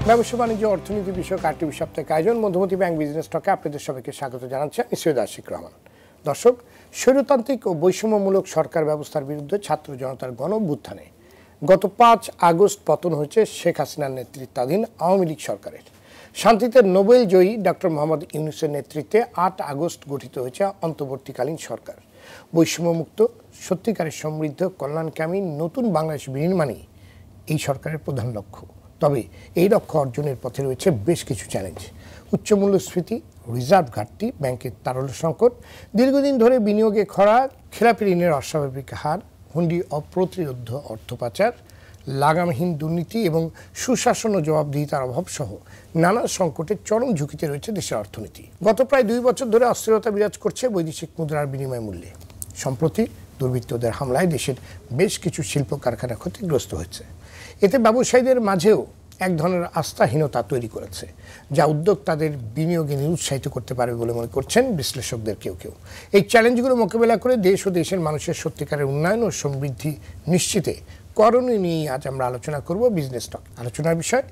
ব্যবসা বাণিজ্য অর্থনীতি বিষয়ক আরটিভি সাপ্তাহিক আয়োজন মধ্যমতি ব্যাংক বিজনেস টকে আপনাদের সবাইকে স্বাগত জানাচ্ছি আমি সৈয়দ আশিক রহমান। দর্শক, স্বৈরতান্ত্রিক ও বৈষম্যমূলক সরকার ব্যবস্থার বিরুদ্ধে ছাত্র জনতার গণ-অভ্যুত্থানে গত 5 আগস্ট পতন হয়েছে শেখ হাসিনার নেতৃত্বাধীন আওয়ামী লীগ সরকারের। শান্তিতে নোবেল জয়ী ডক্টর মোহাম্মদ ইউনূসের নেতৃত্বে 8 আগস্ট গঠিত হয়েছে অন্তর্বর্তীকালীন সরকার। বৈষম্যমুক্ত, সত্যিকারের সমৃদ্ধ, কল্যাণকামী নতুন বাংলাদেশ বিনির্মাণই এই সরকারের প্রধান লক্ষ্য। তবে এই লক্ষ্য অর্জনের পথে রয়েছে বেশ কিছু চ্যালেঞ্জ। উচ্চ মূল্যস্ফীতি, রিজার্ভ ঘাটতি, ব্যাংকের তারল্য সংকট, দীর্ঘদিন ধরে বিনিয়োগে খরা, খেলাপি ঋণের অস্বাভাবিক হার, হুন্ডি অপ্রতিরোধ্য অর্থ পাচার, লাগামহীন দুর্নীতি এবং সুশাসন ও জবাবদিহিতার অভাব সহ নানা সংকটের চরম ঝুঁকিতে রয়েছে দেশের অর্থনীতি। গত প্রায় 2 বছর ধরে অস্থিরতা বিরাজ করছে বৈদেশিক মুদ্রার বিনিময় মূল্যে। সম্প্রতি দুর্বৃত্তদের হামলায় দেশের বেশ কিছু শিল্প কারখানা ক্ষতিগ্রস্ত হয়েছে। এতে ব্যবসায়ীদের মাঝেও এক ধরনের আস্থাহীনতা তৈরি করেছে, যা উদ্যোক্তাদের বিনিয়োগে নিরুৎসাহিত করতে পারে বলে মনে করছেন বিশ্লেষকদের কেউ কেউ। এই চ্যালেঞ্জগুলো মোকাবেলা করে দেশ ও দেশের মানুষের সত্যিকারের উন্নয়ন ও সমৃদ্ধি নিশ্চিতে করণীয় নিয়ে আজ আমরা আলোচনা করব বিজনেস টক। আলোচনার বিষয়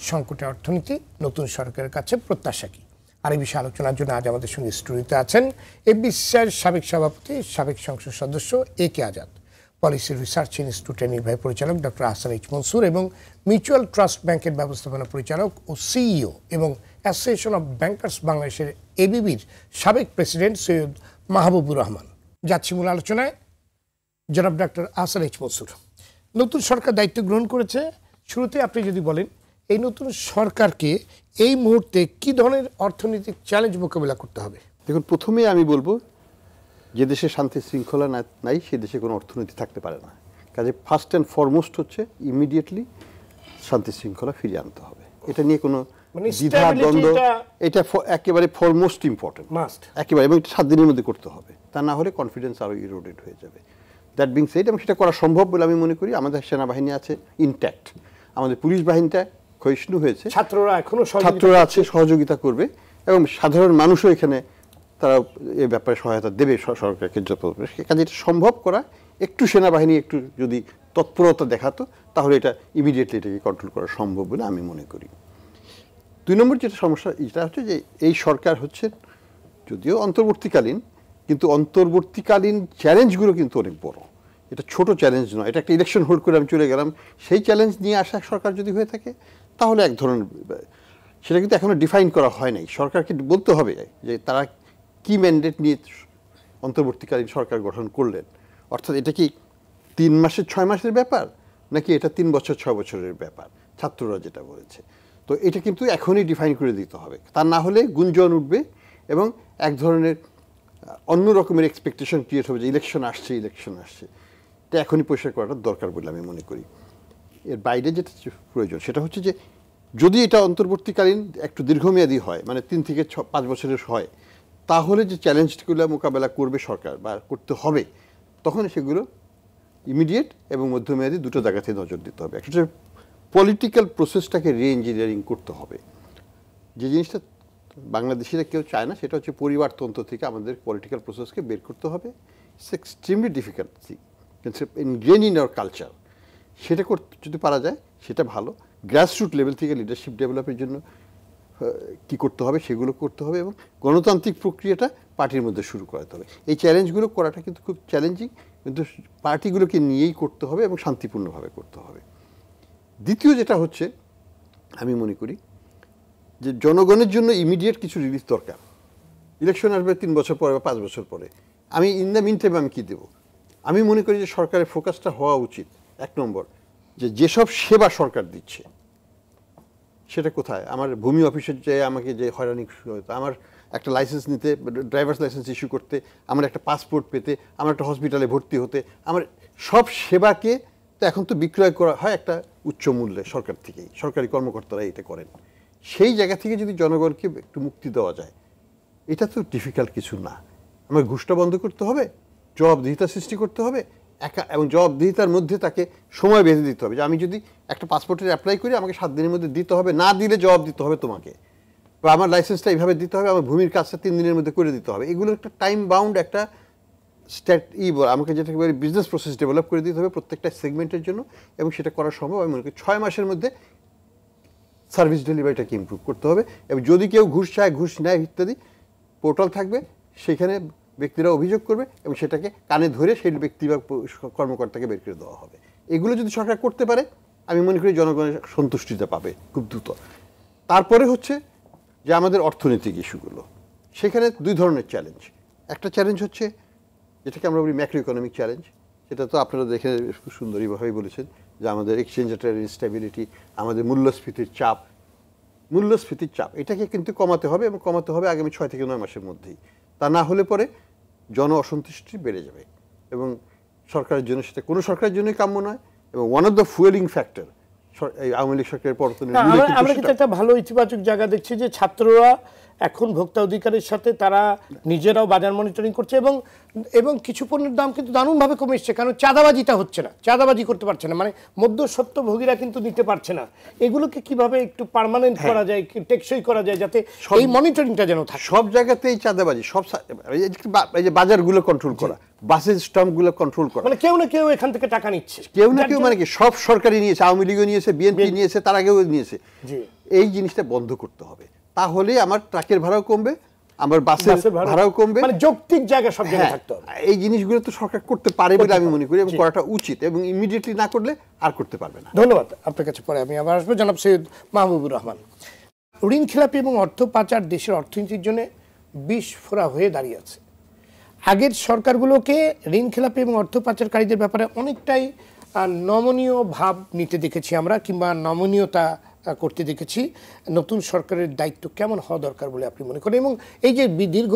সংকটে অর্থনীতি, নতুন সরকারের কাছে প্রত্যাশা কি। আর এই বিষয়ে আলোচনার জন্য আজ আমাদের সঙ্গে স্টুডিওতে আছেন এফবিসিসিআইর সাবেক সভাপতি, সাবেক সংসদ সদস্য এ.কে আজাদ, পলিসি রিসার্চ ইনস্টিটিউটের নির্বাহী পরিচালক ডক্টর আহসান এইচ মনসুর এবং মিউচুয়াল ট্রাস্ট ব্যাংকের ব্যবস্থাপনা পরিচালক ও সিইও এবং অ্যাসোসিয়েশন অব ব্যাংকার্স বাংলাদেশের এবিবির সাবেক প্রেসিডেন্ট সৈয়দ মাহবুবুর রহমান। যাচ্ছি মূল আলোচনায়। জনাব ডক্টর আহসান এইচ মনসুর, নতুন সরকার দায়িত্ব গ্রহণ করেছে। শুরুতে আপনি যদি বলেন, এই নতুন সরকারকে এই মুহূর্তে কি ধরনের অর্থনৈতিক চ্যালেঞ্জ মোকাবিলা করতে হবে? দেখুন, প্রথমেই আমি বলবো যে দেশে শান্তি শৃঙ্খলা নাই সে দেশে কোনো অর্থনীতি থাকতে পারে না। কাজে ফার্স্ট অ্যান্ড ফরমোস্ট হচ্ছে ইমিডিয়েটলি শান্তি শৃঙ্খলা ফিরিয়ে আনতে হবে। এটা নিয়ে কোনো দ্বিধা দ্বন্দ্ব, এটা একেবারে ফরমোস্ট ইম্পর্টেন্ট, মাস্ট একেবারে, এবং 7 দিনের মধ্যে করতে হবে। তা না হলে কনফিডেন্স আরও ইরোডেড হয়ে যাবে। দ্যাট বিং সেড, এবং সেটা করা সম্ভব বলে আমি মনে করি। আমাদের সেনাবাহিনী আছে ইনট্যাক্ট, আমাদের পুলিশ বাহিনীটা ক্ষয়িষ্ণু হয়েছে, ছাত্ররা আছে, সহযোগিতা করবে, এবং সাধারণ মানুষও এখানে তারা এ ব্যাপারে সহায়তা দেবে সরকারকে যত। কাজে এটা সম্ভব করা, একটু সেনাবাহিনী একটু যদি তৎপরতা দেখাতো তাহলে এটা ইমিডিয়েটলি এটাকে কন্ট্রোল করা সম্ভব বলে আমি মনে করি। 2 নম্বর যেটা সমস্যা, এটা হচ্ছে যে এই সরকার হচ্ছে যদিও অন্তর্বর্তীকালীন, কিন্তু অন্তর্বর্তীকালীন চ্যালেঞ্জগুলো কিন্তু অনেক বড়। এটা ছোট চ্যালেঞ্জ নয়। এটা একটা ইলেকশন হোল্ড করে আমি চলে গেলাম, সেই চ্যালেঞ্জ নিয়ে আসা সরকার যদি হয়ে থাকে তাহলে এক ধরনের, সেটা কিন্তু এখনো ডিফাইন করা হয় নাই। সরকারকে বলতে হবে যে তারা কি ম্যান্ডেট নিয়ে অন্তর্বর্তীকালীন সরকার গঠন করলেন। অর্থাৎ এটা কি 3 মাসের 6 মাসের ব্যাপার, নাকি এটা 3 বছর 6 বছরের ব্যাপার, ছাত্ররা যেটা বলেছে। তো এটা কিন্তু এখনই ডিফাইন করে দিতে হবে। তা না হলে গুঞ্জন উঠবে এবং এক ধরনের অন্য রকমের এক্সপেকটেশন ক্রিয়েট হবে যে ইলেকশন আসছে। এটা এখনই পরিষ্কার করাটা দরকার বলে আমি মনে করি। এর বাইরে যেটা প্রয়োজন সেটা হচ্ছে যে যদি এটা অন্তর্বর্তীকালীন একটু দীর্ঘমেয়াদী হয়, মানে 3 থেকে 5 বছরের হয়, তাহলে যে চ্যালেঞ্জগুলো মোকাবেলা করবে সরকার বা করতে হবে, তখন সেগুলো ইমিডিয়েট এবং মধ্যমেয়াদী দুটো জায়গাতে নজর দিতে হবে। একটা পলিটিক্যাল প্রসেসটাকে রি-ইঞ্জিনিয়ারিং করতে হবে। যে জিনিসটা বাংলাদেশিরা কেউ চায় না, সেটা হচ্ছে পরিবারতন্ত্র থেকে আমাদের পলিটিক্যাল প্রসেসকে বের করতে হবে। It's extremely difficult thing, ingrain in our culture. সেটা করতে যদি পারা যায় সেটা ভালো। গ্রাসরুট লেভেল থেকে লিডারশিপ ডেভেলপের জন্য কি করতে হবে সেগুলো করতে হবে, এবং গণতান্ত্রিক প্রক্রিয়াটা পার্টির মধ্যে শুরু করাতে হবে। এই চ্যালেঞ্জগুলো করাটা কিন্তু খুব চ্যালেঞ্জিং, কিন্তু পার্টিগুলোকে নিয়েই করতে হবে এবং শান্তিপূর্ণভাবে করতে হবে। দ্বিতীয় যেটা হচ্ছে, আমি মনে করি যে জনগণের জন্য ইমিডিয়েট কিছু রিলিফ দরকার। ইলেকশন আসবে 3 বছর পরে বা 5 বছর পরে, আমি ইন দ্য মিন টাইম আমি কী দেবো? আমি মনে করি যে সরকারের ফোকাসটা হওয়া উচিত 1 নম্বর যে যেসব সেবা সরকার দিচ্ছে সেটা কোথায়। আমার ভূমি অফিসে যে আমাকে যে হয়রানি হতো, আমার একটা লাইসেন্স নিতে, ড্রাইভার্স লাইসেন্স ইস্যু করতে, আমার একটা পাসপোর্ট পেতে, আমার একটা হসপিটালে ভর্তি হতে, আমার সব সেবাকে তো এখন তো বিক্রয় করা হয় একটা উচ্চ মূল্যে সরকার থেকেই, সরকারি কর্মকর্তারা এটা করেন। সেই জায়গা থেকে যদি জনগণকে একটু মুক্তি দেওয়া যায়, এটা তো ডিফিকাল্ট কিছু না। আমার ঘুষটা বন্ধ করতে হবে, জবাবদিহিতা সৃষ্টি করতে হবে, এবং জবাবদিহিতার মধ্যে তাকে সময় বেঁধে দিতে হবে যে আমি যদি একটা পাসপোর্টের অ্যাপ্লাই করি আমাকে 7 দিনের মধ্যে দিতে হবে, না দিলে জবাব দিতে হবে তোমাকে, বা আমার লাইসেন্সটা এইভাবে দিতে হবে, আমার ভূমির কাজটা 3 দিনের মধ্যে করে দিতে হবে। এগুলোর একটা টাইম বাউন্ড একটা আমাকে যেটা বিজনেস প্রসেস ডেভেলপ করে দিতে হবে প্রত্যেকটা সেগমেন্টের জন্য, এবং সেটা করা সম্ভব। আমি মনে করি 6 মাসের মধ্যে সার্ভিস ডেলিভারিটাকে ইমপ্রুভ করতে হবে। এবং যদি কেউ ঘুষ চায়, ঘুষ নেয় ইত্যাদি, পোর্টাল থাকবে, সেখানে ব্যক্তিরা অভিযোগ করবে এবং সেটাকে কানে ধরে সেই ব্যক্তি বা কর্মকর্তাকে বের করে দেওয়া হবে। এগুলো যদি সরকার করতে পারে, আমি মনে করি জনগণের সন্তুষ্টিটা পাবে খুব দ্রুত। তারপরে হচ্ছে যে আমাদের অর্থনৈতিক ইস্যুগুলো, সেখানে দুই ধরনের চ্যালেঞ্জ। একটা চ্যালেঞ্জ হচ্ছে যেটাকে আমরা বলি ম্যাক্রো ইকোনমিক চ্যালেঞ্জ, সেটা তো আপনারা দেখে খুব সুন্দরভাবেই বলেছেন যে আমাদের এক্সচেঞ্জ রেটের ইনস্টেবিলিটি, আমাদের মূল্যস্ফীতির চাপ, এটাকে কিন্তু কমাতে হবে এবং কমাতে হবে আগামী 6 থেকে 9 মাসের মধ্যেই। তা না হলে পরে জন অসন্তুষ্টি বেড়ে যাবে এবং সরকারের জন্য সেটা কোনো সরকারের জন্যই কাম্য নয়। এবং one of the fuelling factor এই আওয়ামী লীগ সরকারের পতনের আমরা কিন্তু একটা ভালো ইতিবাচক জায়গা দেখছি যে ছাত্ররা এখন ভোক্তা অধিকারের সাথে তারা নিজেরাও বাজার মনিটরিং করছে এবং কিছু পণ্যের দাম কিন্তু দারুণভাবে কমে এসছে, কারণ চাঁদাবাজিটা হচ্ছে না, চাঁদাবাজি করতে পারছে না, মানে মধ্যস্বত্বভোগীরা কিন্তু নিতে পারছে না। এগুলোকে কিভাবে একটু পার্মানেন্ট করা যায়, টেকসই করা যায়, যাতে এই মনিটরিংটা যেন থাকে। সব জায়গাতেই চাঁদাবাজি, সব এই যে বাজারগুলো কন্ট্রোল করা, বাসের স্ট্যাম্পগুলো কন্ট্রোল করা, মানে কেউ না কেউ এখান থেকে টাকা নিচ্ছে, কেউ না কেউ, মানে কি সব সরকারই নিয়েছে, আওয়ামী লীগও নিয়েছে, বিএনপি নিয়েছে, তার আগেও নিয়েছে। এই জিনিসটা বন্ধ করতে হবে, তাহলে আমার ট্রাকের ভাড়াও কমবে, আমার বাসের ভাড়াও কমবে, মানে যৌক্তিক জায়গা সব জায়গায় থাকতে হবে। এই জিনিসগুলো তো সরকার করতে পারে বলে আমি মনে করি এবং করাটা উচিত, এবং ইমিডিয়েটলি না করলে আর করতে পারবে না। ধন্যবাদ আপনার কাছে। পরে আমি আবার আসবো। জনাব সৈয়দ মাহবুবুর রহমান, ঋণ খেলাপি এবং অর্থ পাচার দেশের অর্থনীতির জন্য বিষ ফোঁড়া হয়ে দাঁড়িয়ে আছে। আগের সরকারগুলোকে ঋণ খেলাপি এবং অর্থ পাচারকারীদের ব্যাপারে অনেকটাই নমনীয় ভাব নিতে দেখেছি আমরা, কিংবা নমনীয়তা করতে দেখেছি। নতুন সরকারের দায়িত্ব কেমন হওয়া দরকার বলে আপনি মনে করেন? এবং এই যে দীর্ঘ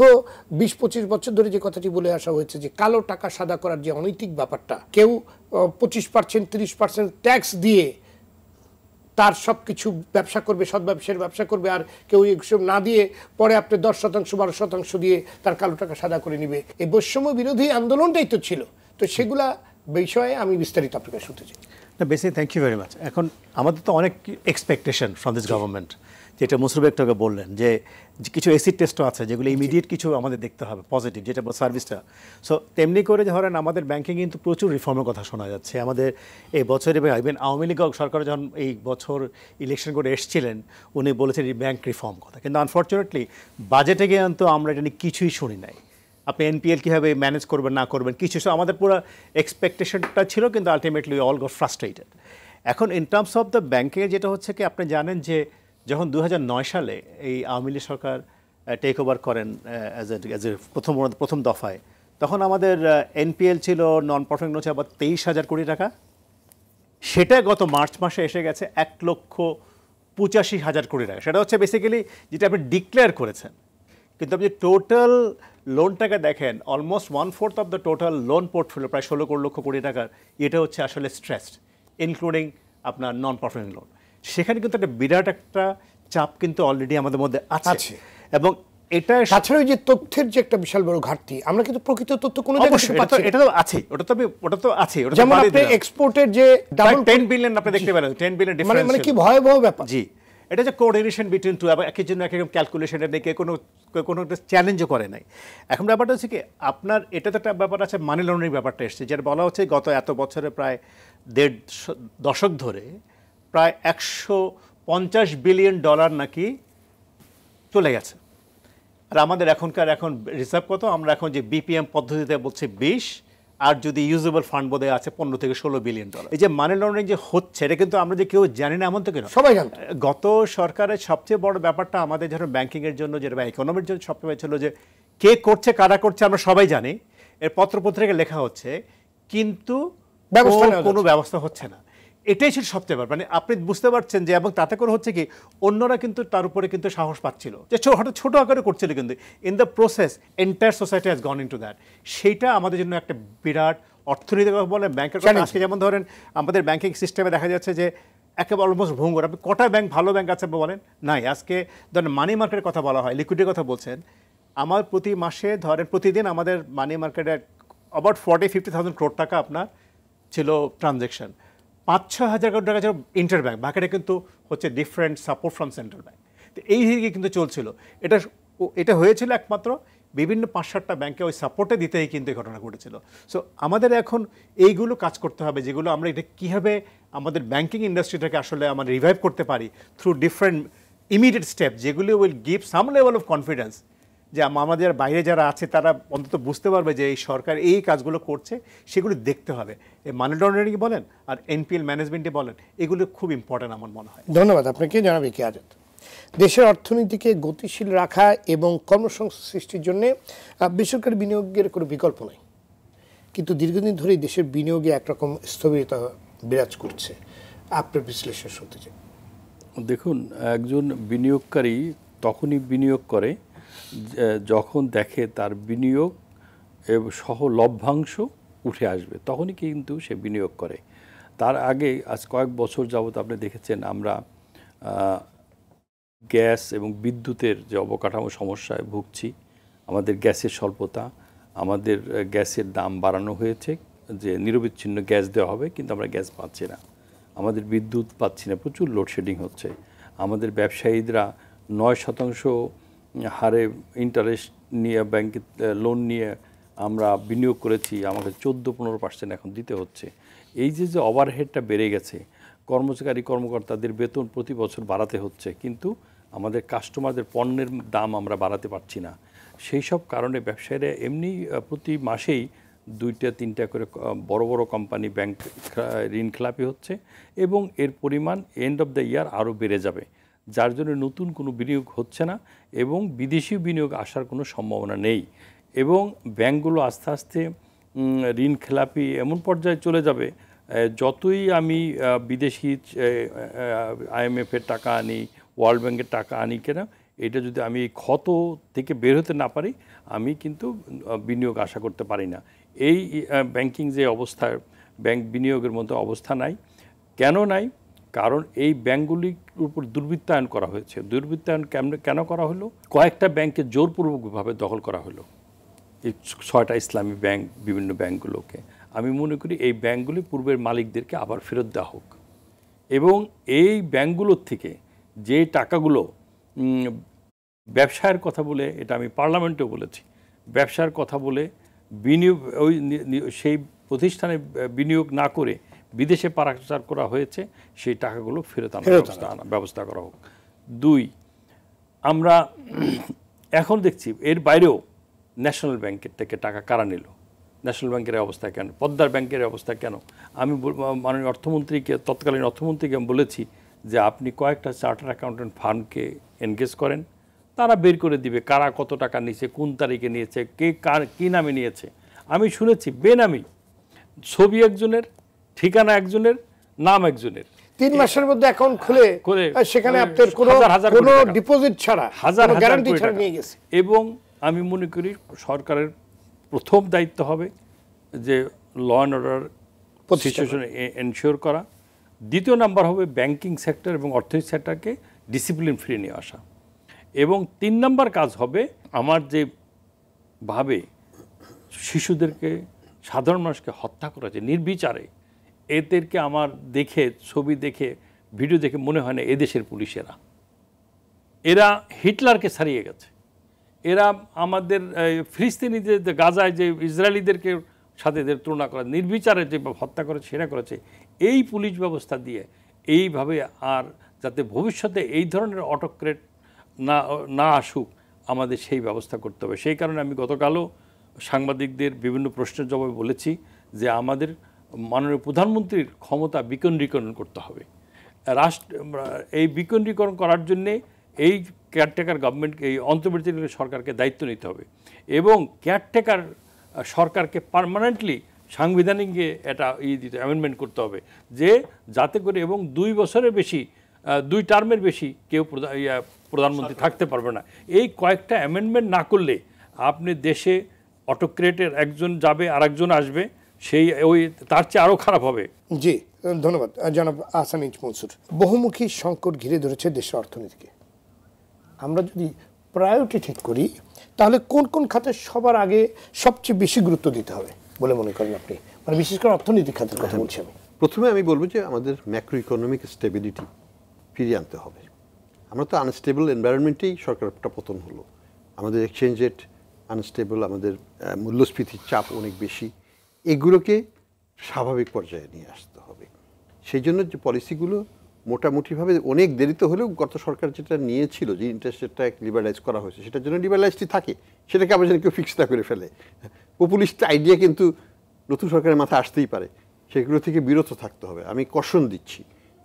20-25 বছর ধরে যে কথাটি বলে আসা হয়েছে যে কালো টাকা সাদা করার যে অনৈতিক ব্যাপারটা, কেউ 25%, 30% ট্যাক্স দিয়ে তার সব কিছু ব্যবসা করবে, সৎ ব্যবসার ব্যবসা করবে, আর কেউ এসব না দিয়ে পরে আপনি 10%, 12% দিয়ে তার কালো টাকা সাদা করে নিবে। এই বৈষম্য বিরোধী আন্দোলনটাই তো ছিল। তো সেগুলা বিষয়ে আমি বিস্তারিত আপনাকে শুনতে চাই। Basically thank you very much. এখন আমাদের তো অনেক এক্সপেকটেশন ফ্রম দিস গভর্নমেন্ট, যেটা মুসরুফ একটাকে বললেন যে কিছু এসিড টেস্টও আছে যেগুলো ইমিডিয়েট কিছু আমাদের দেখতে হবে পজিটিভ, যেটা সার্ভিসটা। সো তেমনি করে ধরেন আমাদের ব্যাংকিং কিন্তু প্রচুর রিফর্মের কথা শোনা যাচ্ছে আমাদের এই বছর। এবং ইভেন আওয়ামী লীগ সরকার যখন এই বছর ইলেকশন করে এসেছিলেন, উনি বলেছেন ব্যাংক রিফর্ম কথা, কিন্তু আনফর্চুনেটলি বাজেটে গিয়ে তো আমরা এটা নিয়ে কিছুই শুনি নাই। আপনি এনপিএল কীভাবে ম্যানেজ করবেন না করবেন কিছু, আমাদের পুরো এক্সপেকটেশনটা ছিল, কিন্তু আলটিমেটলি অল গট ফ্রাস্ট্রেটেড। এখন ইন টার্মস অফ দ্য ব্যাংকিংয়ে যেটা হচ্ছে কি, আপনি জানেন যে যখন 2009 সালে এই আওয়ামী লীগ সরকার টেক ওভার করেন অ্যাজ এ প্রথম দফায়, তখন আমাদের এনপিএল ছিল, নন পারফর্মিং লোন ছিল আবার 23,000 কোটি টাকা। সেটা গত মার্চ মাসে এসে গেছে 1,85,000 কোটি টাকা। সেটা হচ্ছে বেসিক্যালি যেটা আপনি ডিক্লেয়ার করেছেন, কিন্তু আপনি টোটাল লোনটাকে দেখেন, almost 1/4 of the total loan portfolio, প্রায় 16 লক্ষ কোটি টাকার, এটা হচ্ছে আসলে স্ট্রেসড, ইনক্লুডিং আপনার নন পারফর্মিং লোন। সেখানে কিন্তু একটা বিরাট একটা চাপ কিন্তু অলরেডি আমাদের মধ্যে আছে। এবং এটা তাছাড়া ওই যে তথ্যের যে একটা বিশাল বড় ঘাটতি, আমরা কিন্তু প্রকৃত তথ্য কোনো জায়গায় পাচ্ছি না। এটা তো আছে, ওটা তো আছে। যেমন আপনি এক্সপোর্টের যে ডাবল 10 বিলিয়ন আপনি দেখতে পারেন, 10 বিলিয়ন ডিফারেন্স, মানে কি ভয়াবহ ব্যাপার। জি, এটা যে কোঅর্ডিনেশন বিটুইন টু, আবার একই জন্য এক রকম ক্যালকুলেশনের নেই, কোনো একটা চ্যালেঞ্জও করে নাই। এখন ব্যাপারটা হচ্ছে কি, আপনার এটা তো একটা ব্যাপার আছে, মানি লন্ডারিং ব্যাপারটা এসছে, যেটা বলা হচ্ছে গত এত বছরে প্রায় 1.5 দশক ধরে প্রায় $150 বিলিয়ন নাকি চলে গেছে। আর আমাদের এখন রিজার্ভ কত, আমরা এখন যে বিপিএম পদ্ধতিতে বলছে 20, আর যদি ইউজেবল ফান্ড বোধ আছে 15 থেকে 16 বিলিয়ন ডলার। এই যে মানি লন্ডারিং যে হচ্ছে, এটা কিন্তু আমরা যে কেউ জানি না এমন তো কেন, সবাই জানতো। গত সরকারের সবচেয়ে বড় ব্যাপারটা আমাদের যখন ব্যাংকিংয়ের জন্য, যেটা বা ইকোনমির জন্য সবচেয়ে ছিল যে কে করছে, কারা করছে আমরা সবাই জানি, এর পত্রপত্রিকায় লেখা হচ্ছে, কিন্তু কোনো ব্যবস্থা হচ্ছে না। এটাই ছিল সবচেয়ে ব্যাপার। মানে আপনি বুঝতে পারছেন যে, এবং তাতে করে হচ্ছে কি, অন্যরা কিন্তু তার উপরে কিন্তু সাহস পাচ্ছিল, যে হঠাৎ ছোটো আকারে করছিল, কিন্তু in the process entire society has gone into that. সেইটা আমাদের জন্য একটা বিরাট অর্থনৈতিক বলে ব্যাংকের কথা। আজকে যেমন ধরেন আমাদের ব্যাংকিং সিস্টেমে দেখা যাচ্ছে যে একেবারে অলমোস্ট ভঙ্গুর। আপনি কটা ব্যাংক ভালো ব্যাংক আছে বলেন? নাই। আজকে ধরেন মানি মার্কেটের কথা বলা হয়, লিকুইডিটির কথা বলছেন, আমার প্রতি মাসে ধরেন প্রতিদিন আমাদের মানি মার্কেটে অ্যাবাউট 40-50,000 crore টাকা আপনার ছিল ট্রানজ্যাকশন। 5-6 হাজার কোটি টাকা ছিল ইন্টার ব্যাংক, বাকিটা কিন্তু হচ্ছে different support from central bank. তো এই দিকে কিন্তু চলছিল। এটা হয়েছিল একমাত্র বিভিন্ন 5-7টা ব্যাংকে ওই সাপোর্টে দিতেই কিন্তু এই ঘটনা ঘটেছিল। সো আমাদের এখন এইগুলো কাজ করতে হবে, যেগুলো আমরা এটা কীভাবে আমাদের ব্যাংকিং ইন্ডাস্ট্রিটাকে আসলে আমরা রিভাইভ করতে পারি থ্রু ডিফারেন্ট ইমিডিয়েট স্টেপ, যেগুলো will give some level of confidence, যে আমাদের বাইরে যারা আছে তারা অন্তত বুঝতে পারবে যে এই সরকার এই কাজগুলো করছে, সেগুলো দেখতে হবে। এই মানি লন্ডারিং বলেন আর এনপিএল ম্যানেজমেন্টে বলেন, এগুলো খুব ইম্পর্টেন্ট আমার মনে হয়। ধন্যবাদ আপনাকে জনাব একে আজাদ। দেশের অর্থনীতিকে গতিশীল রাখা এবং কর্মসংস্থান সৃষ্টির জন্য বেসরকারি বিনিয়োগের কোনো বিকল্প নেই, কিন্তু দীর্ঘদিন ধরেই দেশের বিনিয়োগে একরকম স্থবিরতা বিরাজ করছে। আপনার বিশ্লেষণ শুনতে চাই। দেখুন, একজন বিনিয়োগকারী তখনই বিনিয়োগ করে যখন দেখে তার বিনিয়োগ সহ লভ্যাংশ উঠে আসবে, তখনই কিন্তু সে বিনিয়োগ করে। তার আগে আজ কয়েক বছর যাবত আপনি দেখেছেন আমরা গ্যাস এবং বিদ্যুতের যে অবকাঠামো সমস্যায় ভুগছি, আমাদের গ্যাসের স্বল্পতা, আমাদের গ্যাসের দাম বাড়ানো হয়েছে, যে নিরবিচ্ছিন্ন গ্যাস দেওয়া হবে কিন্তু আমরা গ্যাস পাচ্ছি না, আমাদের বিদ্যুৎ পাচ্ছি না, প্রচুর লোডশেডিং হচ্ছে। আমাদের ব্যবসায়ীরা 9% হারে ইন্টারেস্ট নিয়ে ব্যাংকে লোন নিয়ে আমরা বিনিয়োগ করেছি, আমাকে 14-15% এখন দিতে হচ্ছে। এই যে ওভারহেডটা বেড়ে গেছে, কর্মকর্তাদের বেতন প্রতি বছর বাড়াতে হচ্ছে, কিন্তু আমাদের কাস্টমারদের পণ্যের দাম আমরা বাড়াতে পারছি না। সেই সব কারণে ব্যবসায়ীরা এমনি প্রতি মাসেই 2-3টা করে বড় বড় কোম্পানি ব্যাংক ঋণ খেলাপি হচ্ছে, এবং এর পরিমাণ এন্ড অফ দ্য ইয়ার আরও বেড়ে যাবে, যার জন্য নতুন কোনো বিনিয়োগ হচ্ছে না এবং বিদেশি বিনিয়োগ আসার কোনো সম্ভাবনা নেই। এবং ব্যাংকগুলো আস্তে আস্তে ঋণ খেলাপি এমন পর্যায়ে চলে যাবে, যতই আমি বিদেশি IMF-এর টাকা আনি, ওয়ার্ল্ড ব্যাংকের টাকা আনি কেনা, এটা যদি আমি ক্ষত থেকে বের হতে না পারি, আমি কিন্তু বিনিয়োগ আশা করতে পারি না। এই ব্যাংকিং যে অবস্থা, ব্যাংক বিনিয়োগের মতো অবস্থা নাই। কেন নাই? কারণ এই ব্যাংকগুলির উপর দুর্বৃত্তায়ন করা হয়েছে। দুর্বৃত্তায়ন কেন করা হলো? কয়েকটা ব্যাংকে জোরপূর্বকভাবে দখল করা হলো, এই 6টা ইসলামী ব্যাংক, বিভিন্ন ব্যাংকগুলোকে। আমি মনে করি এই ব্যাংকগুলি পূর্বের মালিকদেরকে আবার ফেরত দেওয়া হোক, এবং এই ব্যাংকগুলোর থেকে যে টাকাগুলো ব্যবসায়ের কথা বলে, এটা আমি পার্লামেন্টেও বলেছি, ব্যবসার কথা বলে বিনিয়োগ সেই প্রতিষ্ঠানে বিনিয়োগ না করে বিদেশে পাচার করা হয়েছে, সেই টাকাগুলো ফেরত আনার ব্যবস্থা করা হোক। 2, আমরা এখন দেখছি এর বাইরেও ন্যাশনাল ব্যাংকের থেকে টাকা কারা নিল, ন্যাশনাল ব্যাংকের অবস্থা কেন, পদ্মার ব্যাংকের অবস্থা কেন। আমি মাননীয় অর্থমন্ত্রীকে, তৎকালীন অর্থমন্ত্রীকে আমি বলেছি যে আপনি কয়েকটা চার্টার অ্যাকাউন্টেন্ট ফার্মকে এনগেজ করেন, তারা বের করে দিবে কারা কত টাকা নিয়েছে, কোন তারিখে নিয়েছে, কে কী নামে নিয়েছে। আমি শুনেছি বেনামি, ছবি একজনের, ঠিকানা একজনের, নাম একজনের, 3 মাসের মধ্যে অ্যাকাউন্ট খুলে সেখানে আপনার কোনো ডিপোজিট ছাড়া, হাজার গ্যারান্টি ছাড়া নিয়ে গেছে। এবং আমি মনে করি সরকারের প্রথম দায়িত্ব হবে যে law and order situation ensure করা। দ্বিতীয় নাম্বার হবে ব্যাংকিং সেক্টর এবং অর্থনীতি সেক্টরকে ডিসিপ্লিন ফিরিয়ে নিয়ে আসা। এবং 3 নাম্বার কাজ হবে আমার যে ভাবে শিশুদেরকে, সাধারণ মানুষকে হত্যা করা যায় নির্বিচারে, এদেরকে আমার দেখে, ছবি দেখে, ভিডিও দেখে মনে হয় না এদেশের পুলিশেরা, এরা হিটলারকে ছাড়িয়ে গেছে। এরা আমাদের ফিলিস্তিনিদের, গাজায় যে ইসরায়েলিদেরকে সাথে এদের তুলনা করা, নির্বিচারে যে হত্যা করেছে সেটা করেছে। এই পুলিশ ব্যবস্থা দিয়ে এইভাবে আর যাতে ভবিষ্যতে এই ধরনের অটোক্রেট না আসুক, আমাদের সেই ব্যবস্থা করতে হবে। সেই কারণে আমি গতকালও সাংবাদিকদের বিভিন্ন প্রশ্নের জবাবে বলেছি যে আমাদের মাননীয় প্রধানমন্ত্রীর ক্ষমতা বিকেন্দ্রীকরণ করতে হবে। এই বিকেন্দ্রীকরণ করার জন্যে এই কেয়ারটেকার গভর্নমেন্টকে, এই অন্তর্বর্তীকালীন সরকারকে দায়িত্ব নিতে হবে, এবং কেয়ারটেকার সরকারকে পার্মানেন্টলি সাংবিধানিকে এটা দিতে, অ্যামেন্ডমেন্ট করতে হবে, যে যাতে করে এবং 2 বছরের বেশি, 2 টার্মের বেশি কেউ প্রধানমন্ত্রী থাকতে পারবে না। এই কয়েকটা অ্যামেন্ডমেন্ট না করলে আপনি দেশে অটোক্রেটের একজন যাবে আর একজন আসবে, সেই তার চেয়ে আরও খারাপ হবে। জি, ধন্যবাদ জনাব আহসান ইচ মনসুর। বহুমুখী সংকট ঘিরে ধরেছে দেশের অর্থনীতিকে। আমরা যদি প্রায়োরিটি ঠিক করি, তাহলে কোন কোন খাতে সবার আগে সবচেয়ে বেশি গুরুত্ব দিতে হবে বলে মনে করেন আপনি? মানে বিশেষ করে অর্থনৈতিক খাতের কথা বলছি আমি। প্রথমে আমি বলবো যে আমাদের ম্যাক্রো ইকোনমিক স্টেবিলিটি ফিরিয়ে আনতে হবে। আমরা তো আনস্টেবল এনভায়রনমেন্টেই সরকারটা পতন হলো। আমাদের এক্সচেঞ্জ রেট আনস্টেবল, আমাদের মূল্যস্ফীতির চাপ অনেক বেশি, এগুলোকে স্বাভাবিক পর্যায়ে নিয়ে আসতে হবে। সেই জন্য যে পলিসিগুলো মোটামুটিভাবে অনেক দেরিতে হলেও গত সরকার যেটা নিয়েছিল, যে ইন্টারেস্ট রেটটা লিবারালাইজ করা হয়েছে, সেটার জন্য লিবারালাইজটি থাকে, সেটাকে আবার যেন কেউ ফিক্স না করে ফেলে। পপুলিস্ট আইডিয়া কিন্তু নতুন সরকারের মাথায় আসতেই পারে, সেগুলো থেকে বিরত থাকতে হবে। আমি কশন দিচ্ছি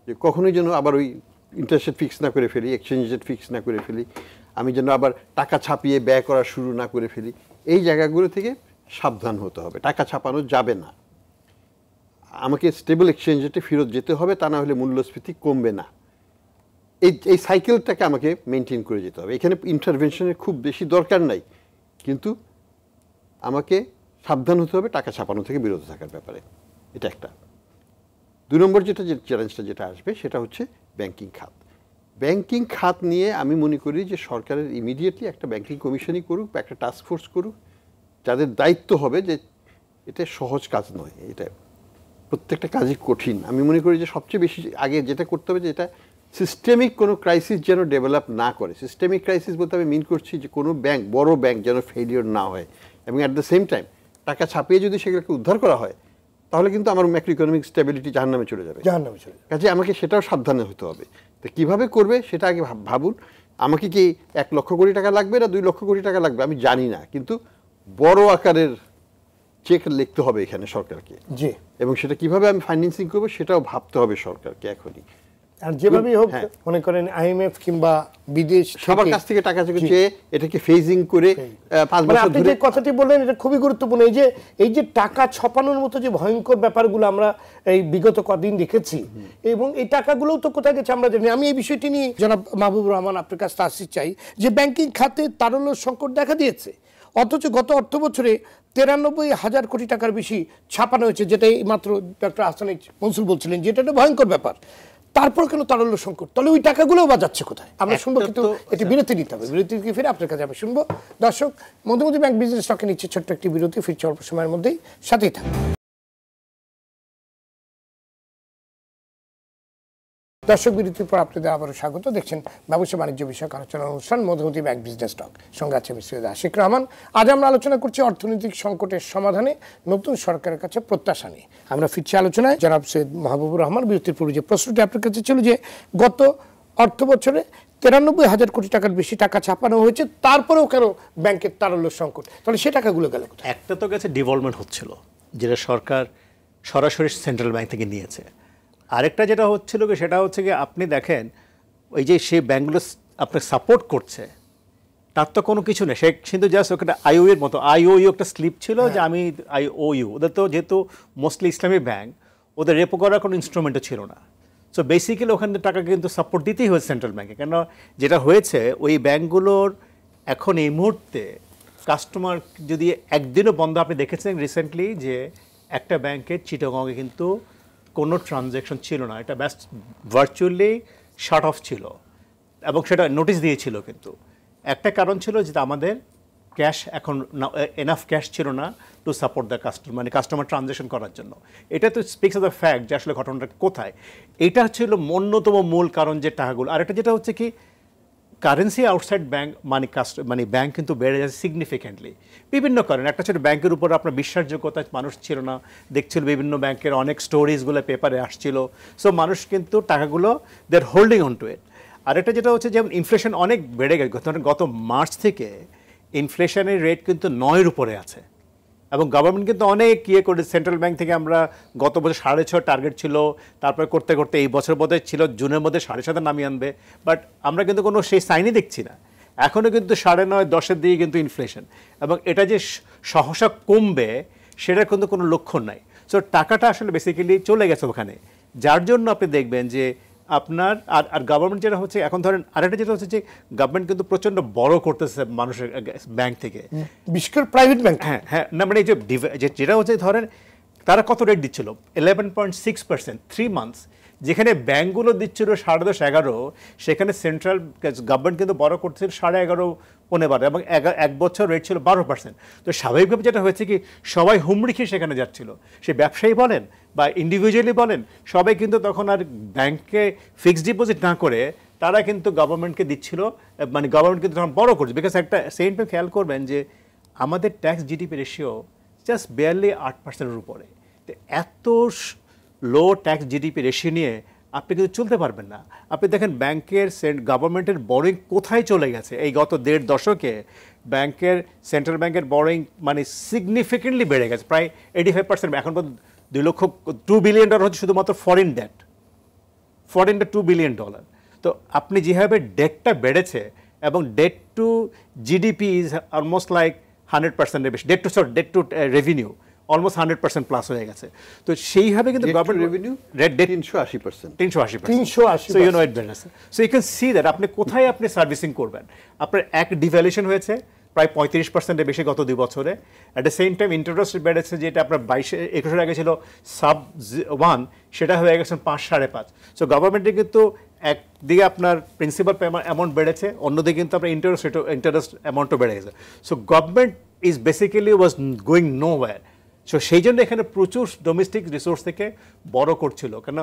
যে কখনোই যেন আবার ওই ইন্টারেস্ট রেট ফিক্স না করে ফেলি, এক্সচেঞ্জ রেট ফিক্স না করে ফেলি, আমি যেন আবার টাকা ছাপিয়ে ব্যয় করা শুরু না করে ফেলি। এই জায়গাগুলো থেকে সাবধান হতে হবে। টাকা ছাপানো যাবে না, আমাকে স্টেবল এক্সচেঞ্জ রেটে ফেরত যেতে হবে, তা না হলে মূল্যস্ফীতি কমবে না। এই সাইকেলটাকে আমাকে মেনটেন করে যেতে হবে। এখানে ইন্টারভেনশনের খুব বেশি দরকার নাই, কিন্তু আমাকে সাবধান হতে হবে টাকা ছাপানো থেকে বিরত থাকার ব্যাপারে। এটা একটা। 2 নম্বর যে চ্যালেঞ্জটা যেটা আসবে সেটা হচ্ছে ব্যাংকিং খাত। ব্যাংকিং খাত নিয়ে আমি মনে করি যে সরকারের ইমিডিয়েটলি একটা ব্যাংকিং কমিশনই করুক বা একটা টাস্ক ফোর্স করুক, যাদের দায়িত্ব হবে যে এটা সহজ কাজ নয়, এটা প্রত্যেকটা কাজই কঠিন। আমি মনে করি যে সবচেয়ে বেশি আগে যেটা করতে হবে যে এটা সিস্টেমিক কোনো ক্রাইসিস যেন ডেভেলপ না করে। সিস্টেমিক ক্রাইসিস বলতে আমি মিন করছি যে কোনো ব্যাংক, বড় ব্যাংক যেন ফেলিওর না হয়, এবং অ্যাট দ্য সেম টাইম টাকা ছাপিয়ে যদি সেগুলোকে উদ্ধার করা হয় তাহলে কিন্তু আমার ম্যাক্রো ইকোনমিক স্টেবিলিটি জাহান্নামে চলে যাবে। কাজে আমাকে সেটাও সাবধানে হতে হবে। তো কীভাবে করবে সেটা আগে ভাবুন। আমাকে কি 1 লক্ষ কোটি টাকা লাগবে না 2 লক্ষ কোটি টাকা লাগবে আমি জানি না, কিন্তু বড় আকারের চেক লিখতে হবে এখানে সরকারকে, জি, এবং সেটা কিভাবে আমি ফাইন্যান্সিং করবো সেটাও ভাবতে হবে সরকারকে এখনই। আর যেভাবেই হোক মনে করেন আইএমএফ কিংবা বিদেশ সবার কাছ থেকে টাকা চেয়ে এটাকে ফেজিং করে 5 বছর ধরে। আপনি যে কথাটি বললেন এটা খুবই গুরুত্বপূর্ণ। এই যে টাকা ছাপানোর মতো যে ভয়ঙ্কর ব্যাপারগুলো আমরা এই বিগত কদিন দেখেছি, এবং এই টাকাগুলোও তো কোথায় গেছে আমরা জানি। আমি এই বিষয়টি নিয়ে জনাব মাহবুবুর রহমান আপনার কাছে আসতে চাই যে ব্যাংকিং খাতে তারল্য সংকট দেখা দিয়েছে, অথচ গত অর্থ বছরে 93,000 কোটি টাকার বেশি ছাপানো হয়েছে, যেটা মাত্র ডক্টর আহসান মনসুর বলছিলেন যে এটা একটা ভয়ঙ্কর ব্যাপার। তারপর কেন তারল্য সংকট? তাহলে ওই টাকাগুলোও বাজাচ্ছে কোথায় আমরা শুনবো, কিন্তু এটি বিরতি নিতে হবে। বিরতি থেকে ফিরে আপনার কাছে আমি শুনবো। দর্শক, মধুমতি ব্যাংক বিজনেস স্টকে নিচ্ছে ছোট্ট একটি বিরতি, ফিরছে অল্প সময়ের মধ্যেই, সাথেই থাকবে। দর্শক, বিরতির পর আপনাদের আবারও স্বাগত। দেখছেন ব্যবসা বাণিজ্য বিষয়ক আলোচনা অনুষ্ঠান মধুমতি ব্যাংক বিজনেস টক। সঙ্গে আছে আমি সৈয়দ আশিক রহমান। আজ আমরা আলোচনা করছি অর্থনৈতিক সংকটের সমাধানে নতুন সরকারের কাছে প্রত্যাশা নিয়ে। আমরা ফিরছি আলোচনায়। জনাব সৈয়দ মাহবুবুর রহমান, বিরতির পূর্বে যে প্রশ্নটি আপনার কাছে ছিল যে গত অর্থ বছরে 93,000 কোটি টাকার বেশি টাকা ছাপানো হয়েছে, তারপরেও কেন ব্যাংকের তারল্য সংকট? তাহলে সে টাকাগুলো গেল কোথায়? একটা তো গেছে ডিভলভমেন্ট হচ্ছিল, যেটা সরকার সরাসরি সেন্ট্রাল ব্যাংক থেকে নিয়েছে। আরেকটা যেটা হচ্ছিল সেটা হচ্ছে কি, আপনি দেখেন ওই যে সেই ব্যাংকগুলো আপনাকে সাপোর্ট করছে, তার তো কোনো কিছু নেই। সে কিন্তু জাস্ট ওখানে আইও এর মতো আইওইউ একটা স্লিপ ছিল যে আমি আইওইউ, ওদের তো যেহেতু মোস্টলি ইসলামী ব্যাংক, ওদের রেপো করার কোনো ইনস্ট্রুমেন্টও ছিল না। সো বেসিক্যালি ওখানে টাকা কিন্তু সাপোর্ট দিতেই হয়েছে সেন্ট্রাল ব্যাংকে। কেন যেটা হয়েছে ওই ব্যাংকগুলোর এখন এই মুহূর্তে কাস্টমার যদি একদিনও বন্ধ, আপনি দেখেছেন রিসেন্টলি যে একটা ব্যাংকের চিটাগংয়ে কিন্তু কোনো ট্রানজ্যাকশন ছিল না, এটা ব্যাস্ট ভার্চুয়ালি শাট অফ ছিল, এবং সেটা নোটিশ দিয়েছিল। কিন্তু একটা কারণ ছিল যে আমাদের ক্যাশ এখন এনাফ ক্যাশ ছিল না টু সাপোর্ট দ্য কাস্টমার, মানে কাস্টমার ট্রানজ্যাকশন করার জন্য। এটা তো স্পিক্স অফ দ্য ফ্যাক্ট যে আসলে ঘটনাটা কোথায়। এটা ছিল অন্যতম মূল কারণ যে টাকাগুলো। আর একটা যেটা হচ্ছে কি, কারেন্সি আউটসাইড ব্যাংক মানে ব্যাংক কিন্তু বেড়ে যাচ্ছে সিগনিফিক্যান্টলি, বিভিন্ন কারণ। একটা ছিল ব্যাংকের উপর আপনার বিশ্বাসযোগ্যতা মানুষ ছিল না, দেখছিল বিভিন্ন ব্যাংকের অনেক স্টোরিজগুলো পেপারে আসছিল, সো মানুষ কিন্তু টাকাগুলো দে আর হোল্ডিং অন টু ইট। আর একটা যেটা হচ্ছে যেমন ইনফ্লেশন অনেক বেড়ে গেছে, গত মার্চ থেকে ইনফ্লেশনের রেট কিন্তু 9-এর উপরে আছে, এবং গভর্নমেন্ট কিন্তু অনেক করে সেন্ট্রাল ব্যাংক থেকে আমরা গত বছর 6.5 টার্গেট ছিল, তারপরে করতে করতে এই বছর বোধহয় ছিল জুনের মধ্যে 7.5 নামিয়ে আনবে, বাট আমরা কিন্তু কোনো সেই সাইনই দেখছি না। এখনও কিন্তু 9.5-10-এর দিকে কিন্তু ইনফ্লেশন, এবং এটা যে সহসা কমবে সেটার কিন্তু কোনো লক্ষণ নাই। সো টাকাটা আসলে বেসিক্যালি চলে গেছে ওখানে, যার জন্য আপনি দেখবেন যে আপনার আর গভর্নমেন্ট যেটা হচ্ছে এখন ধরেন, আরেকটা যেটা হচ্ছে যে গভর্নমেন্ট কিন্তু প্রচণ্ড বড় করতেছে মানুষের ব্যাংক থেকে, বিশেষ করে প্রাইভেট ব্যাংক। হ্যাঁ, না মানে যেটা হচ্ছে ধরেন তারা কত রেট দিচ্ছিল 11.6% 3 মান্থস, যেখানে ব্যাংকগুলো দিচ্ছিল 10.5-11, সেখানে সেন্ট্রাল গভর্নমেন্ট কিন্তু বড় করছিল 11.5-15, এবং 1 বছর রেট ছিল 12%। তো স্বাভাবিকভাবে যেটা হয়েছে কি, সবাই হুমড়ি খেয়ে সেখানে যাচ্ছিল, সে ব্যবসায়ী বলেন বা ইন্ডিভিজুয়ালি বলেন, সবাই কিন্তু তখন আর ব্যাংকে ফিক্সড ডিপোজিট না করে তারা কিন্তু গভর্নমেন্টকে দিচ্ছিল, মানে গভর্নমেন্ট কিন্তু তখন বড় করছে। বিকজ একটা সেম টাইম খেয়াল করবেন যে আমাদের tax GDP ratio just barely 8%-এর উপরে। তো এত লো ট্যাক্স জিডিপি রেশিও নিয়ে আপনি কিন্তু চলতে পারবেন না। আপনি দেখেন ব্যাংকের গভর্নমেন্টের বরোয়িং কোথায় চলে গেছে এই গত 1.5 দশকে। সেন্ট্রাল ব্যাংকের বরোয়িং মানে সিগনিফিকেন্টলি বেড়ে গেছে, প্রায় 85%। এখন পর্যন্ত $2 বিলিয়ন হচ্ছে শুধুমাত্র ফরেন ডেট, $2 বিলিয়ন। তো আপনি যেভাবে ডেটটা বেড়েছে এবং debt to GDP is almost like 100%-এর বেশি, debt to revenue almost 100% plus হয়ে গেছে। তো সেইভাবে কিন্তু government revenue 380%। So you know it better. So you can see that আপনি কোথায় আপনি সার্ভিসিং করবেন। আপনার ডিভ্যালুয়েশন হয়েছে প্রায় 35%-এর বেশি গত 2 বছরে। At the same time interest বেড়েছে, যেটা আপনার 21-এর আগে ছিল sub-1, সেটা হয়ে গেছে 5-5.5। সো গভর্নমেন্টে কিন্তু একদিকে আপনার প্রিন্সিপাল অ্যামাউন্ট বেড়েছে, অন্যদিকে কিন্তু আপনার ইন্টারেস্ট অ্যামাউন্টও বেড়ে গেছে। So government is basically was going no wire. So সেই জন্য এখানে প্রচুর ডোমেস্টিক রিসোর্স থেকে বড় করছিল, কেন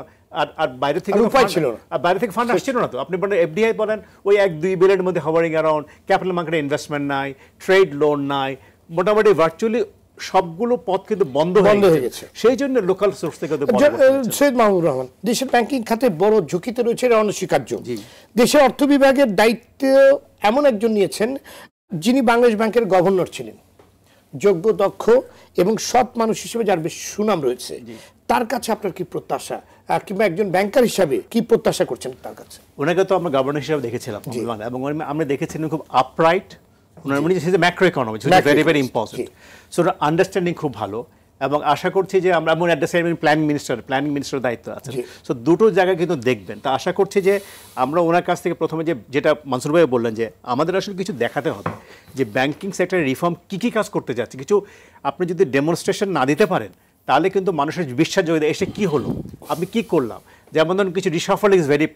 আর বাইরে থেকে ফান্ড আসছিল না। তো আপনি বলেন এফডিআই বলেন ওই 1-2 বিলিয়নের মধ্যে হভারিং অ্যারাউন্ড, ক্যাপিটাল মার্কেটে ইনভেস্টমেন্ট নাই, ট্রেড লোন নাই, মোটামুটি ভার্চুয়ালি সবগুলো পথ কিন্তু বন্ধ হয়ে গেছে। সেই জন্য লোকাল সোর্স থেকে সৈয়দ মাহবুব রহমান, দেশের ব্যাংকিং খাতে বড় ঝুঁকিতে রয়েছে, এটা অনস্বীকার্য। দেশের অর্থ বিভাগের দায়িত্ব এমন একজন নিয়েছেন যিনি বাংলাদেশ ব্যাংকের গভর্নর ছিলেন, যোগ্য, দক্ষ এবং সৎ মানুষ হিসেবে যার বেশ সুনাম রয়েছে। তার কাছে আপনার কি প্রত্যাশা, কিংবা একজন ব্যাংকার হিসাবে কি প্রত্যাশা করছেন তার কাছে? ওনাকে তো আমরা গভর্নর হিসেবে দেখেছিলাম এবং আমরা দেখেছিলাম খুব আপরাইট, ওনার মানে macro economics very very important. So ওনার আন্ডারস্ট্যান্ডিং খুব ভালো এবং আশা করছি যে আমরা at the same planning minister দায়িত্ব আছে। সো দুটো জায়গায় কিন্তু দেখবেন। তা আশা করছি যে আমরা ওনার কাছ থেকে প্রথমে যেটা মনসুর ভাই বললেন যে আমাদের আসলে কিছু দেখাতে হবে যে ব্যাংকিং সেক্টরে রিফর্ম কী কাজ করতে যাচ্ছে। কিছু আপনি যদি ডেমনস্ট্রেশন না দিতে পারেন তাহলে কিন্তু মানুষের বিশ্বাস জড়িয়ে এসে কি হলো, আপনি কি করলাম, যেমন ধরুন কিছু রিশাফল ইজ ভেরি